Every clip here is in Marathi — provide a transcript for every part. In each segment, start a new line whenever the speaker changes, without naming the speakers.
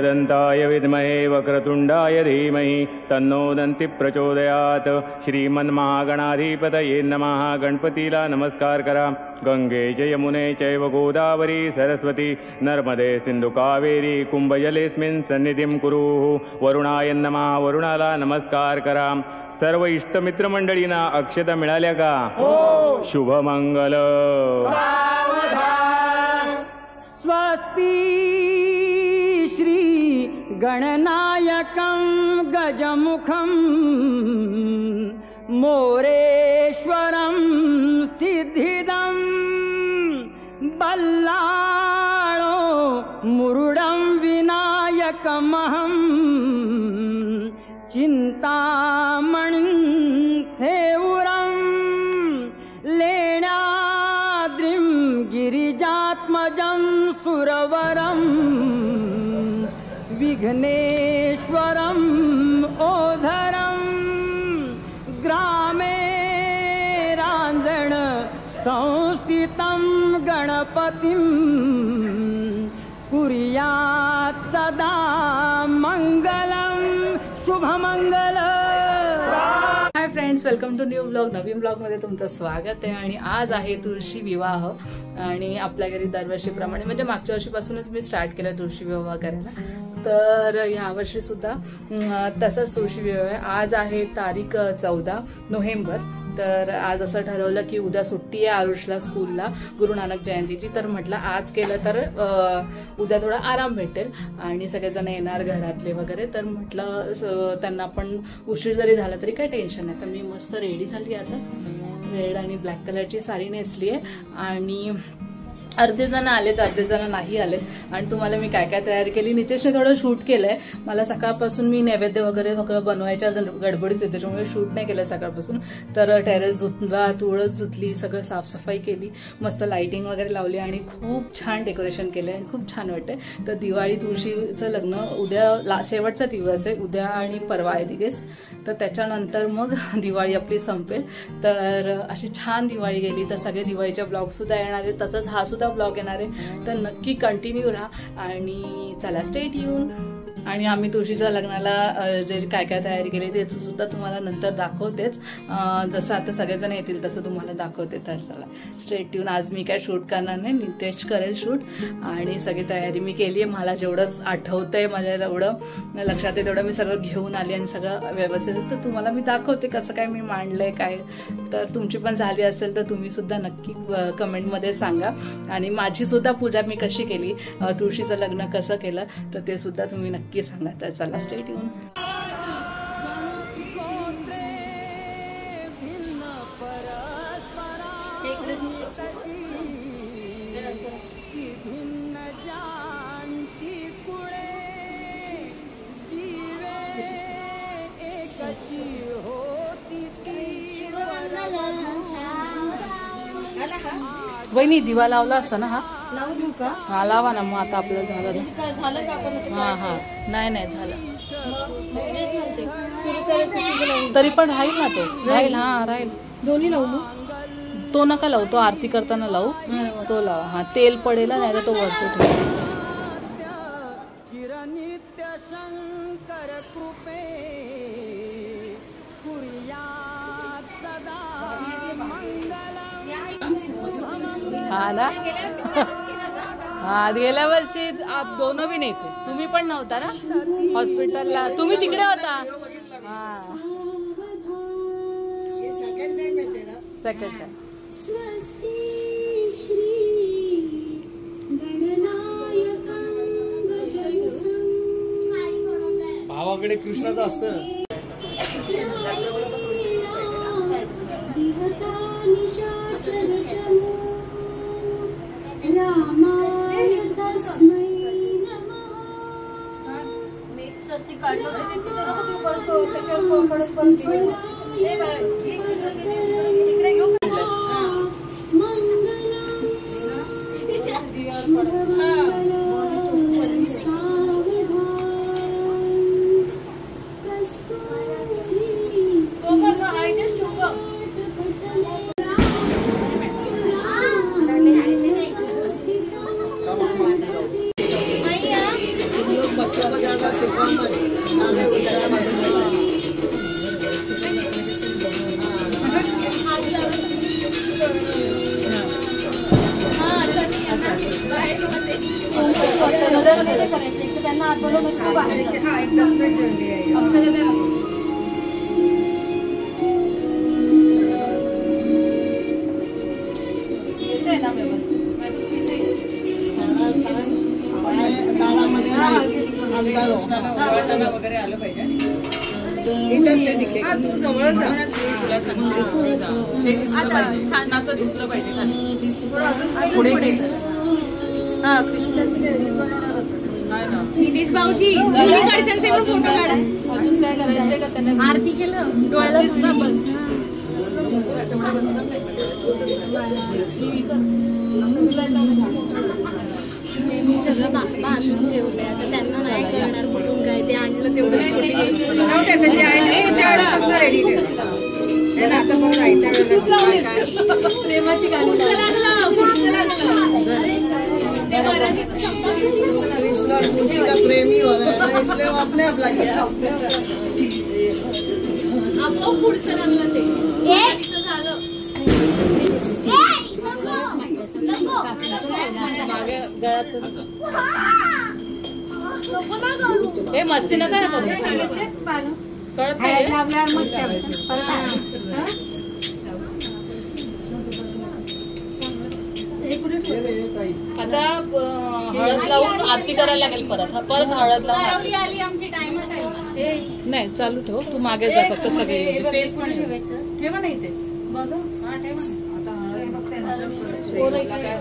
एकदन्ताय विद्महे वक्रतुण्डाय धीमहि तन्नो दन्ति प्रचोदयात्। श्रीमन्महागणाधिपतये नमः। गणपतीला नमस्कार करा। गंगे च यमुने चैव गोदावरी सरस्वती नर्मदे सिंधु कावेरी कुंभजलेस्मिन् सन्निधिं कुरु। वरुणाय नमः। वरुणाला नमस्कार करा। सर्व इष्टमित्र मंडळींना अक्षता मिळाल्या का? हो। शुभमंगल।
स्वस्ति श्री गणनायकं गजमुखं मोरेश्वरं सिद्धिदं बल्लाळो मुरुडं विनायकमहं चिंतामणिं थेउरं लेण्याद्रिं गिरिजात्मजं सुरवरं विघ्नेश्वरम् ओधरं ग्रामे रांजण संस्थितं गणपतिं कुर्यात् सदा मंगलं शुभमंगल।
Hi friends, welcome to new blog. नवीन ब्लॉगमध्ये तुमचं स्वागत आहे। आणि आज आहे तुळशी विवाह आणि आपल्या घरी दरवर्षीप्रमाणे म्हणजे मागच्या वर्षीपासूनच मी स्टार्ट केलं तुळशी विवाह करायला, तर यावर्षी सुद्धा तसंच तुळशी विवाह आहे। आज आहे तारीख 14 नोव्हेंबर। तर आज असं ठरवलं की उद्या सुट्टी आहे आरुषला स्कूलला गुरु नानक जयंतीची, तर म्हटलं आज केलं तर उद्या थोडा आराम भेटेल आणि सगळेजण येणार घरातले वगैरे, तर म्हटलं त्यांना पण उशीर जरी झाला तरी काही टेन्शन नाही। तर मी मस्त रेडी झाली, आता रेड आणि ब्लॅक कलरची साडी नेसली आहे आणि अर्धे जण आलेत अर्धे जण नाही आलेत। आणि तुम्हाला मी काय काय तयारी केली, नितेशने थोडं शूट केलंय। मला सकाळपासून मी नैवेद्य वगैरे सगळं बनवायच्या गडबडीत होते, त्याच्यामुळे शूट नाही केलं सकाळपासून। तर टेरेस धुतला, तुळस धुतली, सगळं साफसफाई केली, मस्त लाइटिंग वगैरे लावली आणि खूप छान डेकोरेशन केलंय आणि खूप छान वाटतंय। तर दिवाळी तुळशीचं लग्न उद्या शेवटचा दिवस आहे, उद्या आणि परवा आहे दिवस, तर त्याच्यानंतर मग दिवाळी आपली संपेल। तर अशी छान दिवाळी गेली। तर सगळे दिवाळीचे ब्लॉग सुद्धा येणार आहेत, तसंच हा सुद्धा ब्लॉग येणार आहे, तर नक्की कंटिन्यू राहा आणि चला स्टे ट्यून। आणि आम्ही तुळशीच्या लग्नाला जे काय काय तयारी केली ते सुद्धा तुम्हाला नंतर दाखवतेच, जसं आता सगळेजण येतील तसं तुम्हाला दाखवते। तर चला स्टे ट्यून। आज मी काय शूट करणार नाही, नितेश करेल शूट आणि सगळी तयारी मी केली आहे। मला जेवढं आठवतंय, माझ्या जेवढं लक्षात आहे तेवढं मी सगळं घेऊन आली आणि सगळं व्यवस्थित, तर तुम्हाला मी दाखवते कसं काय मी मांडलंय काय। तर तुमची पण झाली असेल तर तुम्ही सुद्धा नक्की कमेंटमध्ये सांगा। आणि माझी सुद्धा पूजा मी कशी केली, तुळशीचं लग्न कसं केलं, तर ते सुद्धा तुम्ही नक्की सांगा। तर चला स्टे ट्यून। वहिनी दिवा लावला असता ना, हा
लावू का?
हा लावा ना, मग आता आपलं झालं
का आपण?
हा हा नाही झालं तरी पण राहील ना, तो राहील, हा राहील।
दोन्ही लावू मग?
तो नका लावू, तो आरती करताना लावू, तो लावा। हा तेल पडेल नाही तर तो वरतो हा ना। हा गेल्या वर्षी आप दोनों भी नाही थे, तुम्ही पण नव्हता ना हॉस्पिटलला, तुम्ही तिकडे होता। हा सेकंड टाइम।
भावाकडे कृष्णाचं असतं।
वगैरे आलं पाहिजे. छानाचं दिसलं पाहिजे खाली. पुढे हा
भाऊजी काढशांचे पण फोटो काढा.
अजून काय करायचंय का त्यांना?
आरती केलं
डोळ्याला दिसलं पण.
मी सगळं बांधून ठेवलंय. आता त्यांना नाही कळणार म्हणून काय ते आणलं तेवढंच प्रेमाची गाणी.
कृष्ण और तुलसी का प्रेमी हो रहा है ना, इसलिए वो अपने आप लग गया.
आपण पुढचं लागलं ते झालं.
मागे गळ्यात हे मस्ती नका करू. कळत नाही. आता हळद लावून आरती करायला लागेल परत. परत हळद लावून
आली आमची टाइमच आहे.
नाही चालू ठेव. तू मागे जा फक्त सगळे फेस पण ठेवा नाही ते बघा. हा ठेवा. आता हळद काय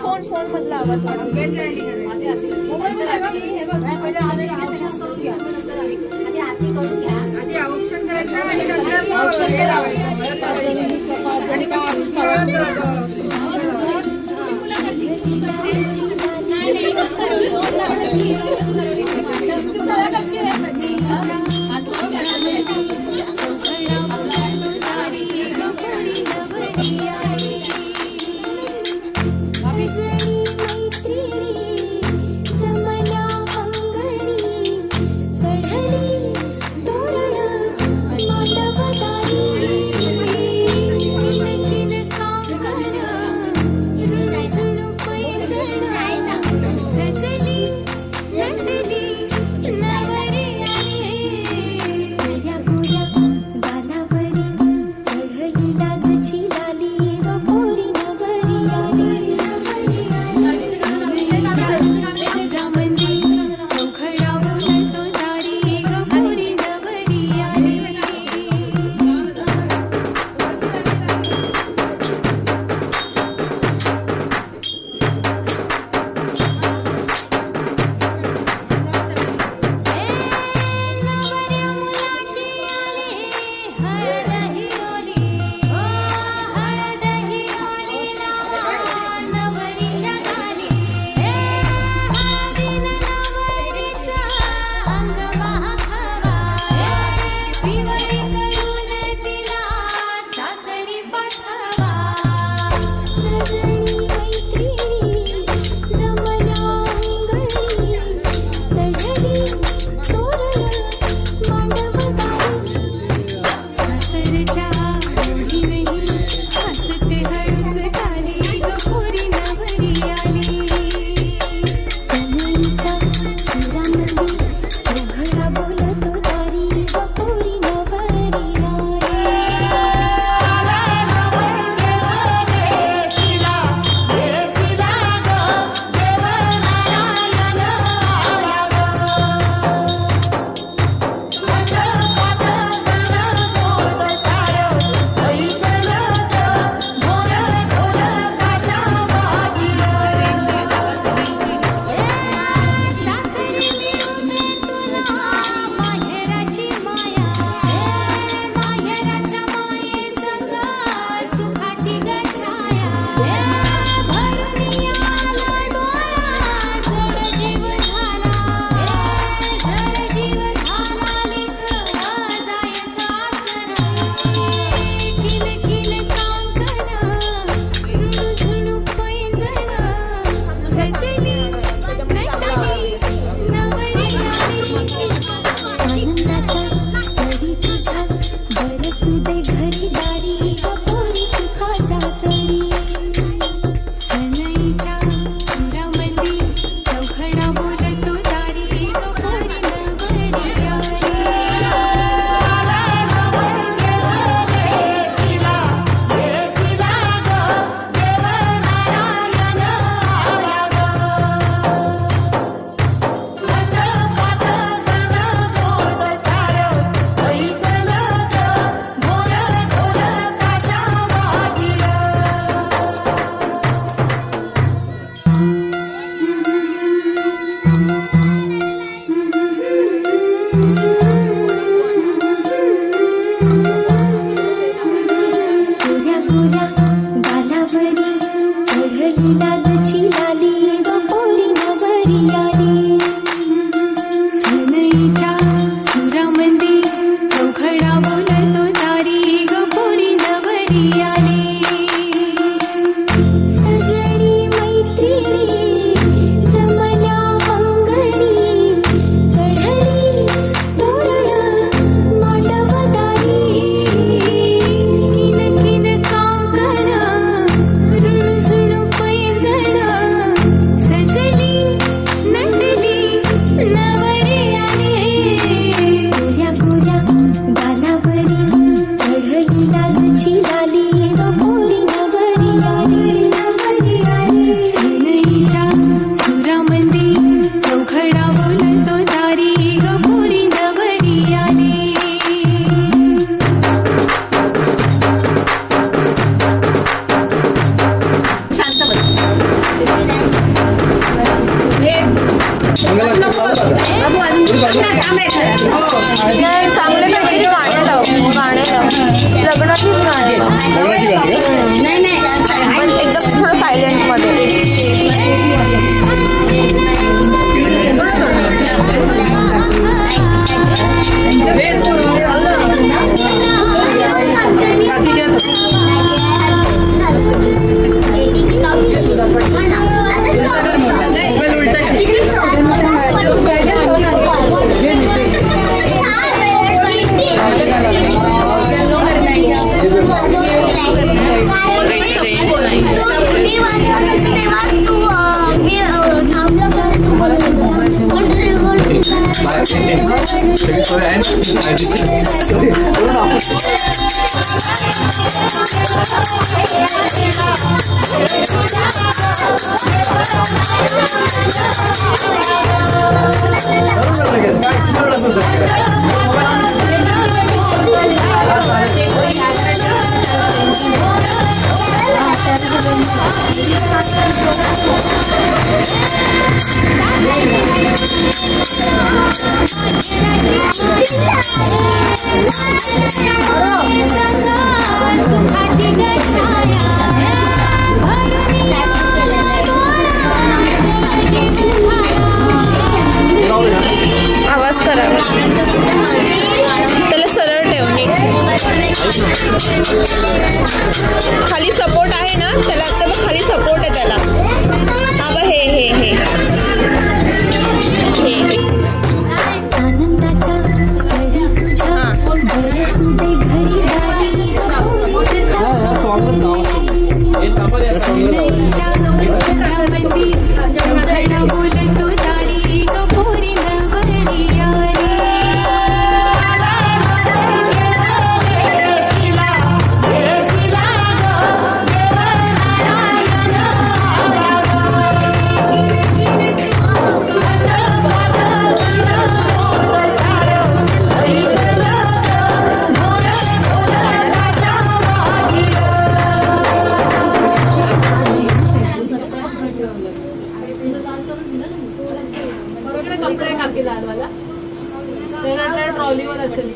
फोन मधला आवाज
गालावरी चढली लाजची लाली व पोरी चांगले काहीतरी गाणे लाव लग्नाचीच गाणे नाही पण एकदम थोडं सायलेंट मध्ये आवाज करा त्याला सरळ ठेव नीट खाली सपोर्ट आहे ना त्याला तर खाली सपोर्ट आहे त्याला हा बघ हे ट्रॉलीवर असेल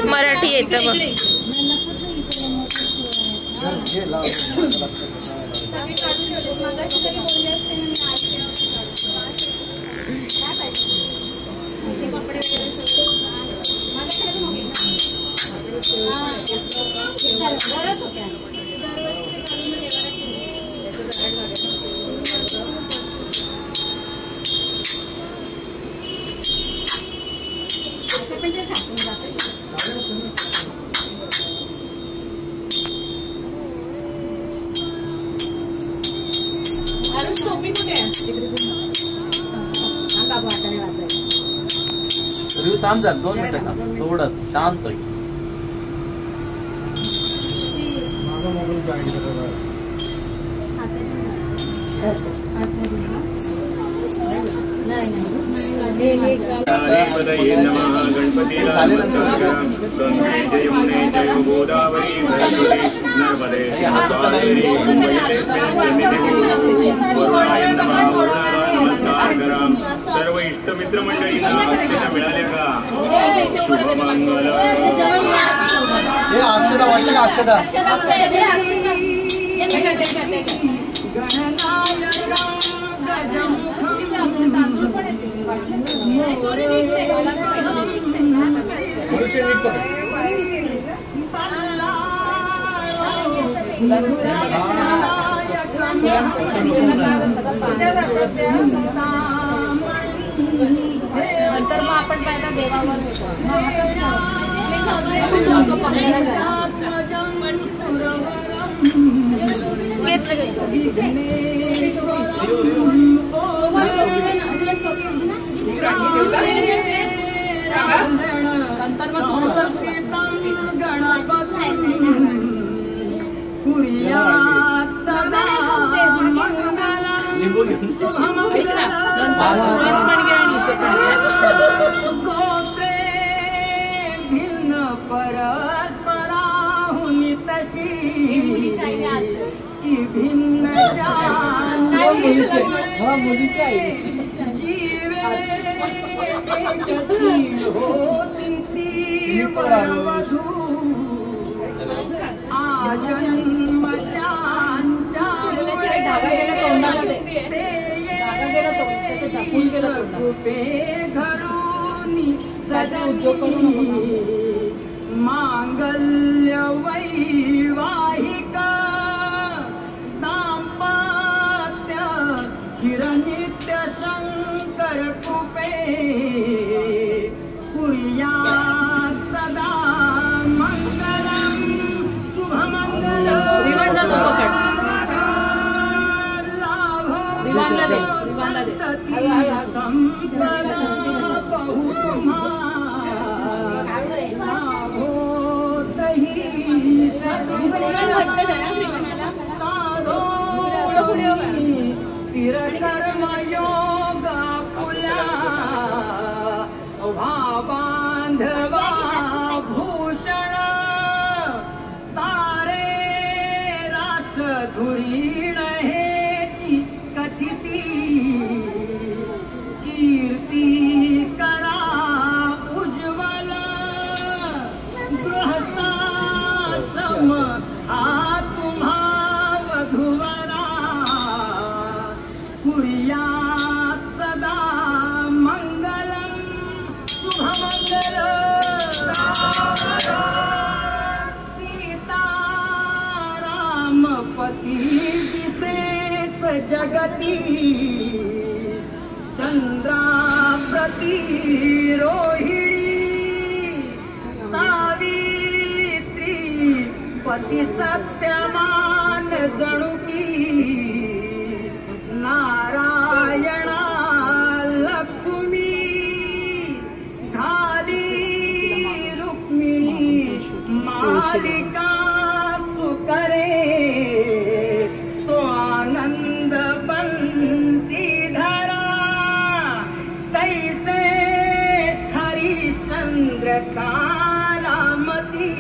मराठी येतं बघ
थांब जा 2 मिनिटं थोडं शांत
सर्व इष्टमित्र मंडळींना मिळाले का शुभमंगल
अक्षदा वाटलं का अक्षदा
नंतर मग आपण पहिला देवावर नंतर मग
परस्पराहुनी तशी भिन्न
मुलीची आई उद्योग करू नको
मांगल्य वैवाहिक दाम्पत्य चिरनित्य शंकर कृपे कुर्यात् सदा मंगलम शुभमंगलम
रिवांजा तो पकड रिवांजा दे
बांधवा भूषण तारे रास धुरीण हेती कथिती कीर्ती करा उज्ज्वल गृहस्था सम हा तुम्हा वधूवरा कुर्यात् सदा मंगलम शुभमंगल सीताराम पती विशेष जगती चंद्रा प्रति रोहिणी सावित्री पति सत्यमान जणुकी नारायणा लक्ष्मी धाली रुक्मिणी मालिका सुकरे तो आनंद बंसी धरा तैसे हरिश्चंद्र तारामती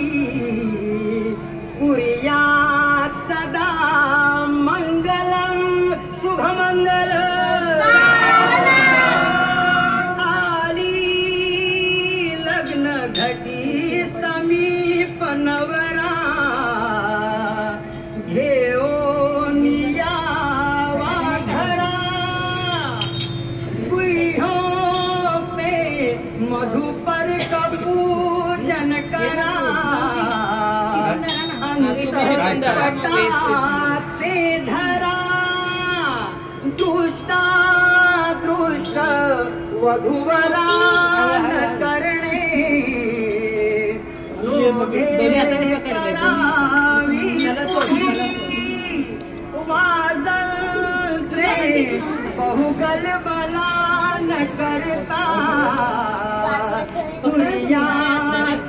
कुर्यात् सदा मंगलम शुभमंगल आली लग्न घटी समीप नवरा घेऊन यावा घरा गुह्यो पे मधुपर पूजन करा अंतरपटाते धरा दुष्टा दृष्ट वधूवरा करणे बहुगल बला न करता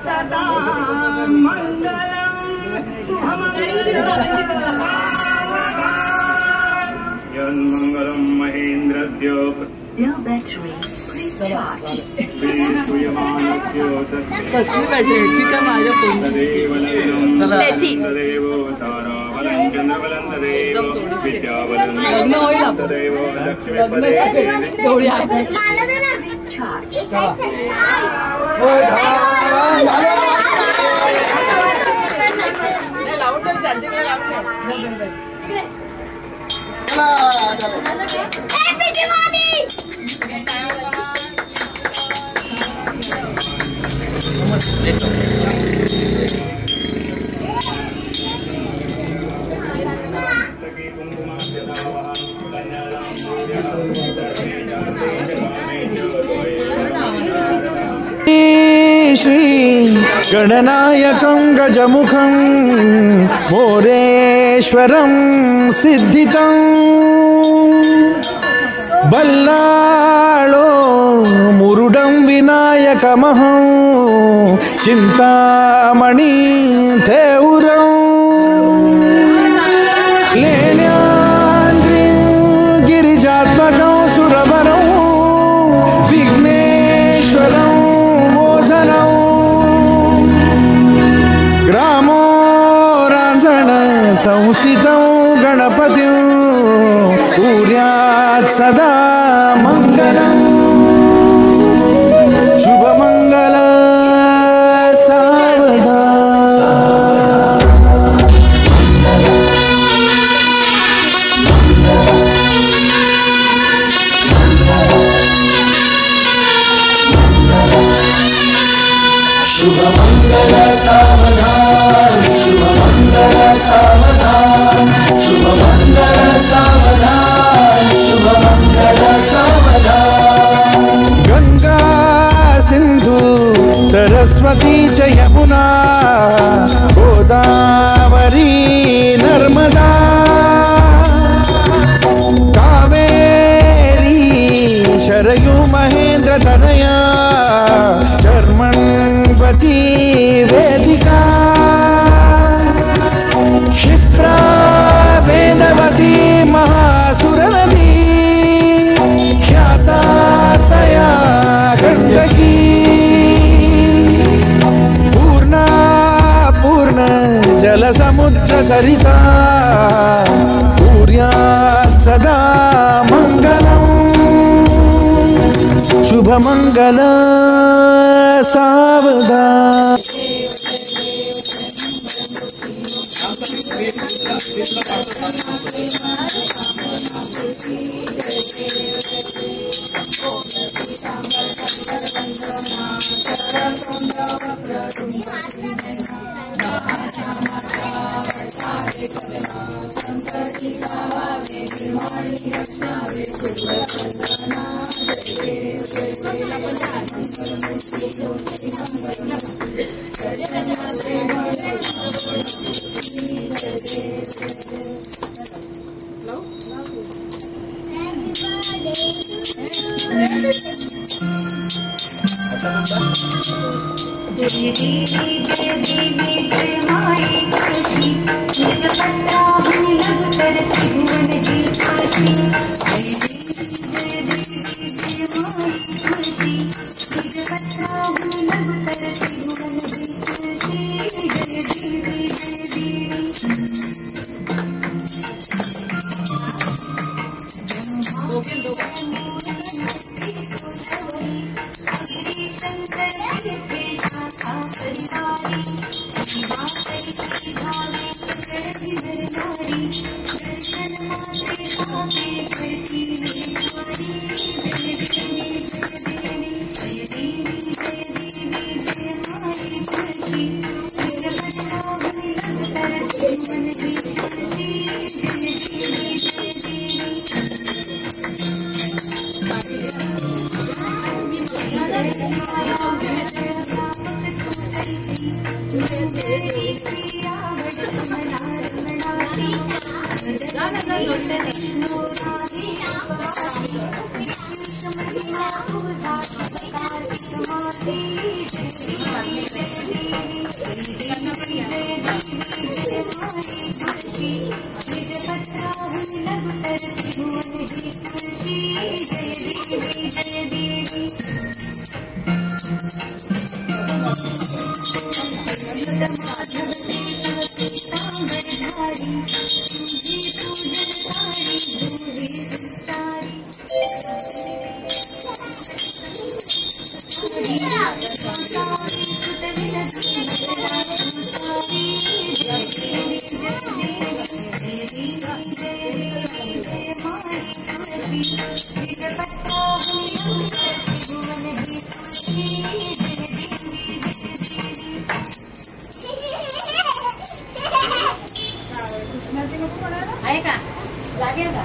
सदा मंगलम यन्मंगलम महेन्द्रस्य
श्री गणनायकं गजमुखं मोरेश्वरं सिद्धितं बल्लाळो मुरुडं विनायकमहं चिन्तामणि थेउरं लेण्याद्रिं गिरिजात्मकं सुरवरं विघ्नेश्वरं मोझनं ग्रामो रांझण संस्थितं गणपतिं कुर्यात् सदा मंगलम् शुभमंगल सावधान शुभमंगल सावधान शुभमंगल सावधान शुभमंगल सावधान गंगा सिंधु सरस्वती च यमुना गोदावरी नर्मदा कावेरी शरयू महेंद्र तनया चर्मण्वती वेदिका क्षिप्रा वेदवती महासुरनदी ख्याता तया गण्डकी पूर्णा पूर्ण जलसमुद्र सरिता कुर्यात् सदा मंगलम् शुभमंगल सावधान
आहे का लागेल का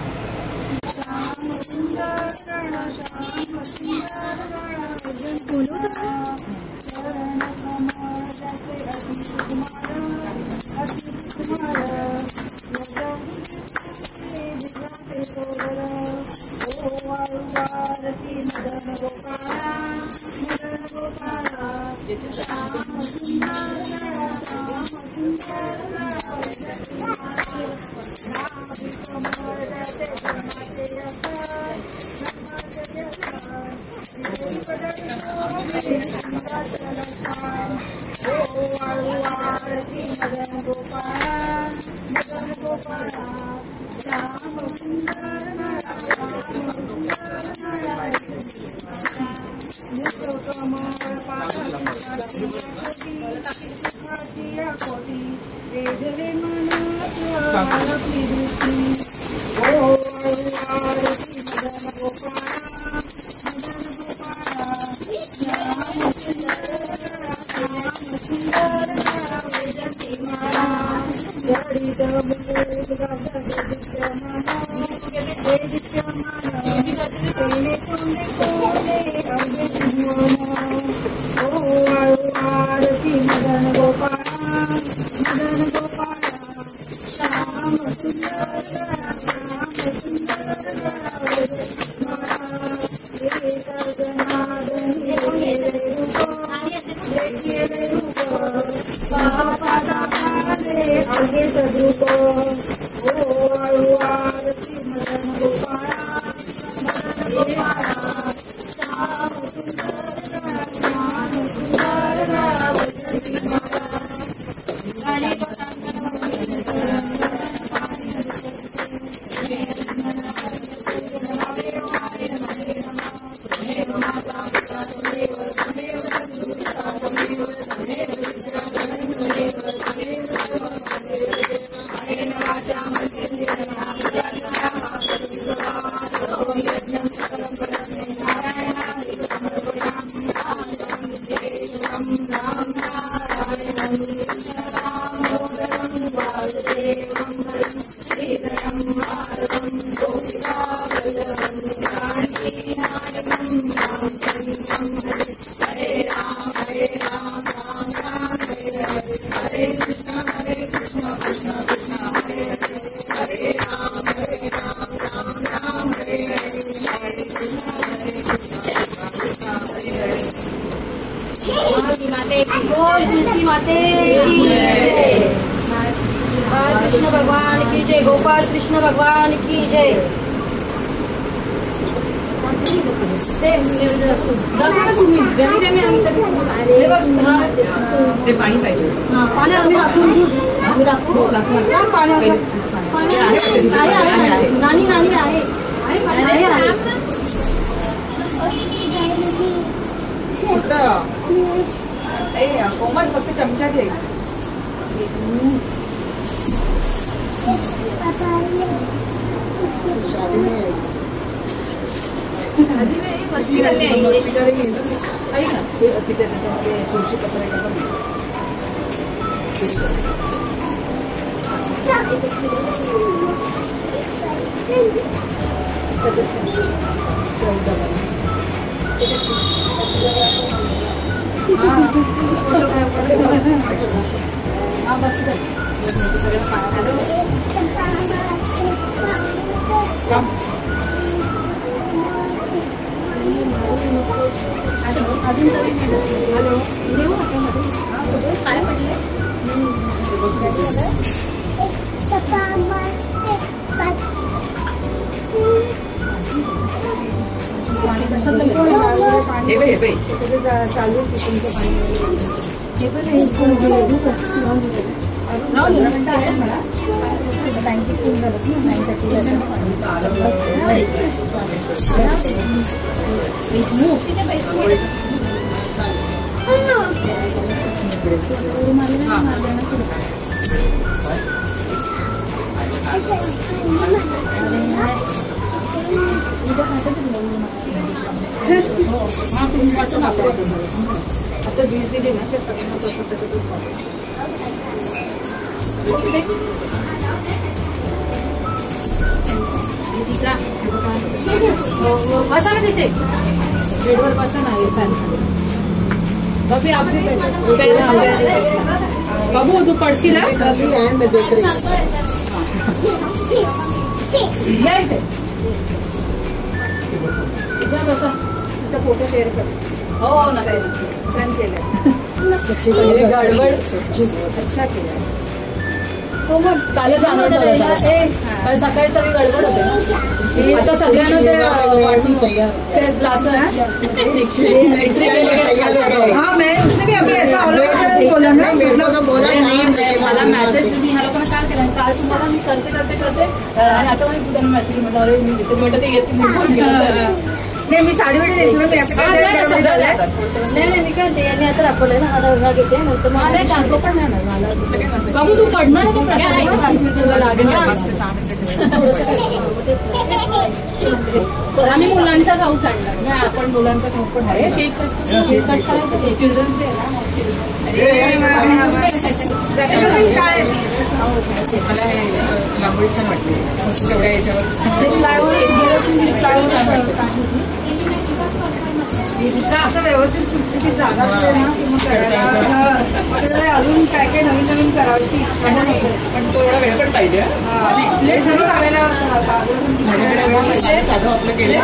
कृष्ण भगवान की जय। गोपाल कृष्ण भगवान की जय।
ते पाणी पाहिजे.
पाणी आम्ही राखू नानी नानी आहे
कोमल फक्त चमचा घे. त्याच्यामध्ये तुळशी पत्राचा पण बस अजून तरी देऊ काय पडले चालू तुमचं पाणी मला बँकेत फोन झालं आता वीज दिली ना सगळ्यांना बसा ना तिथे बेडवर बसा ना बाबू तू पडशील बसा तिचा फोटो शेअर कर. हो ना छान केलं गडबड अच्छा केलं तो मग कालच सकाळी सगळी गडबड होते आता सगळ्यांना ते ग्लास हाँ मैं उसने भी अभी ऐसा बोला ना मला मेसेज मी ह्या लोकांना काल केला काल तुम्हाला मी करते आणि आता मी त्यांना मेसेज म्हटलं अरे मी दिसेल म्हटलं ते येत नाही मी साडी वेळी देशील नाही मी काय यांनी आता दाखवलंय ना आता उन्हा घेते नंतर मला टांगो पण नाही मला बाबू तू पडणार लागेल आम्ही मुलांचा खाऊ चालणार नाही आपण मुलांचा खाऊ पण आहे केक कट करायचं चिल्ड्रन्स डे
मला हे लांबोळी छान वाटली तेवढ्या याच्यावर असं व्यवस्थित सुटसुटीत जागा असते ना की मग करायला अजून काय काय नवीन नवीन करायची इच्छा पण तो एवढा वेळ पण पाहिजे लेट झाली करायला साधं आपलं केलं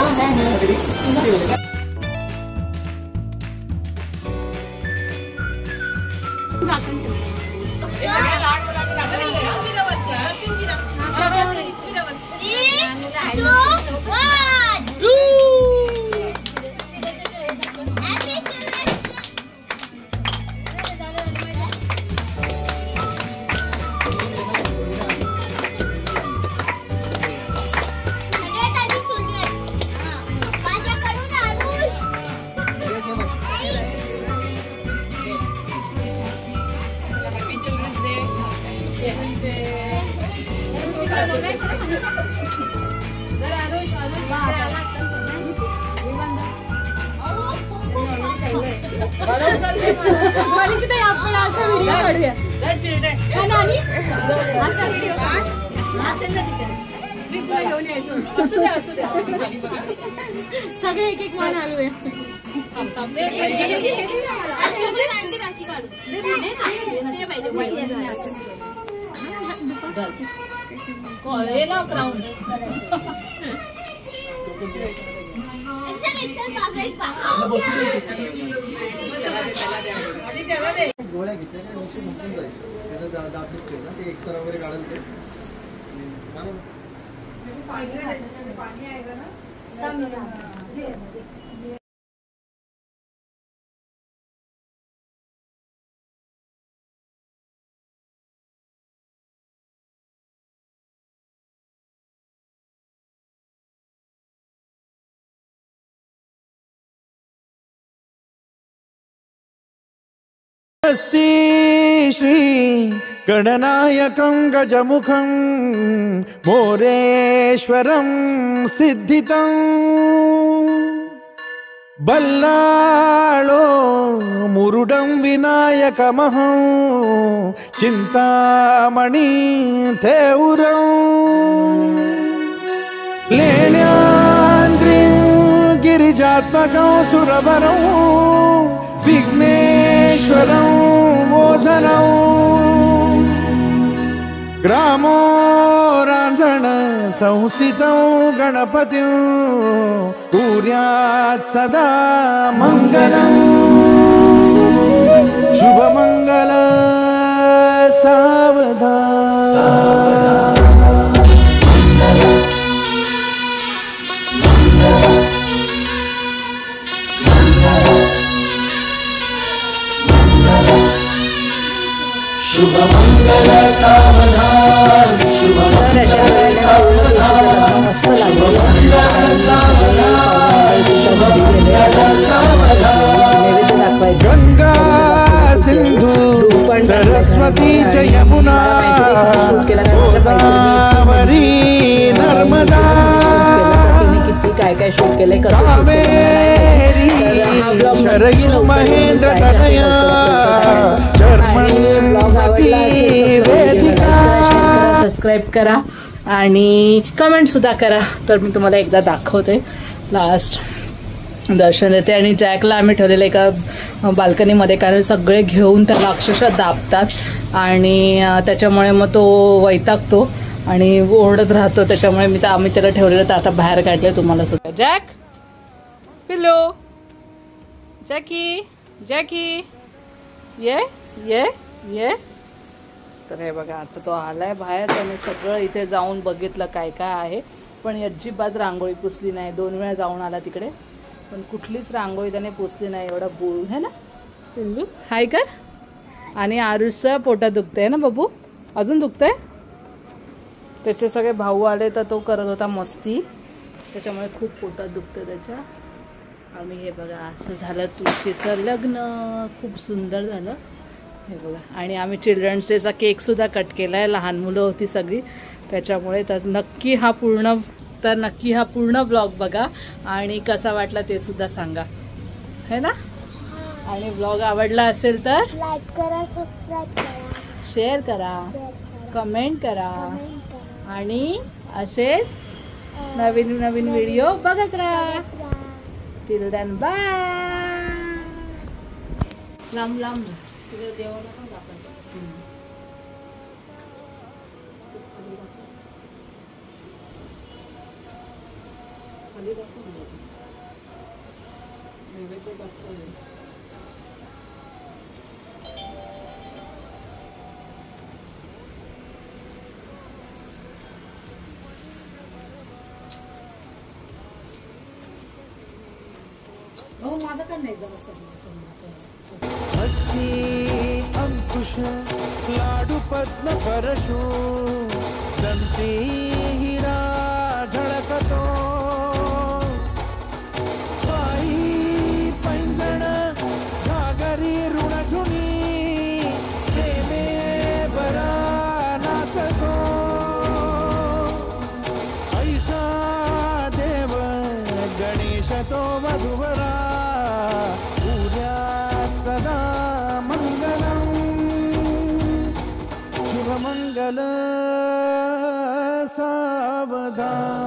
मनीषा आपण असा व्हिडिओ काढूया असा व्हिडिओ घेऊन यायचो सगळे एक एक मान आलो
गोळ्या घेतल्या का औषध नुकून जाईल त्याचं दात दुखते ना ते एक्सरा वगैरे काढायला ते
अस्ति श्री गणनायकं गजमुखं मोरेश्वरं सिद्धितं बल्लाळो मुरुडं विनायकमहं चिन्तामणि थेउरं लेण्याद्रिं गिरिजात्मकं सुरवरं विघ्नेश्वरं मोचनं ग्रामो रांझण संस्थितं गणपतिं कुर्यात् सदा मंगलं शुभमंगल सावधान शुभमंगल सावधान शुभमंगल सावधान शुभमंगल सावधान शुभमंगल सावधान गंगा सिंधु सरस्वती च यमुना गोदावरी नर्मदा
काय काय शूट केलंय
कावेरी शरयू महेंद्र तनया
सबस्क्राईब करा आणि कमेंट सुद्धा करा. तर मी तुम्हाला एकदा दाखवते. लास्ट दर्शन देते आणि जॅकला आम्ही ठेवलेलं एका बाल्कनीमध्ये कारण सगळे घेऊन त्याला अक्षरशः दाबतात आणि त्याच्यामुळे मग तो वैतागतो आणि ओरडत राहतो. त्याच्यामुळे आम्ही त्याला ठेवलेलं तर आता बाहेर काढले तुम्हाला सुद्धा. जॅक पिल्लो जॅकी जॅकी ये ये ये. तर हे बघा आता तो आलाय बाहेर. त्याने सगळं इथे जाऊन बघितलं काय काय आहे, पण अजिबात रांगोळी पुसली नाही. 2 वेळा जाऊन आला तिकडे, पण कुठलीच रांगोळी त्याने पुसली नाही. एवढा बोल है ना पिल्लू. हाय कर. आणि आरुषचं पोटात दुखतंय ना बाबू, अजून दुखतंय. त्याचे सगळे भाऊ आले तर तो करत होता मस्ती, त्याच्यामुळे खूप पोटात दुखतं त्याच्या. आणि हे बघा असं झालं तुळशीचं लग्न. खूप सुंदर झालं हे बघा. आणि आम्ही चिल्ड्रन्स डेचा केकसुद्धा कट केला आहे. लहान मुलं होती सगळी त्याच्यामुळे. तर नक्की हा पूर्ण ब्लॉग बघा आणि कसा वाटला ते सुद्धा सांगा है ना. आणि ब्लॉग आवडला असेल तर
लाईक करा, सबस्क्राईब करा,
शेअर करा, कमेंट करा आणि असेच नवीन नवीन व्हिडिओ बघत राहा. Till then bye. लांब लांब तिकडे देवाला पण आपण खाली दाखव नैवेद्य दाखव. हो माझं नाही जरा
हस्ती अंकुश लाडू पद्म परशु दंती हिरा झळकतो. पायी पैंजण घागरी ऋणझुनी प्रेमे बरा नाचतो. ऐसा देव गणेश तो वधुवरा सदा मंगलम शुभमंगल सावधान.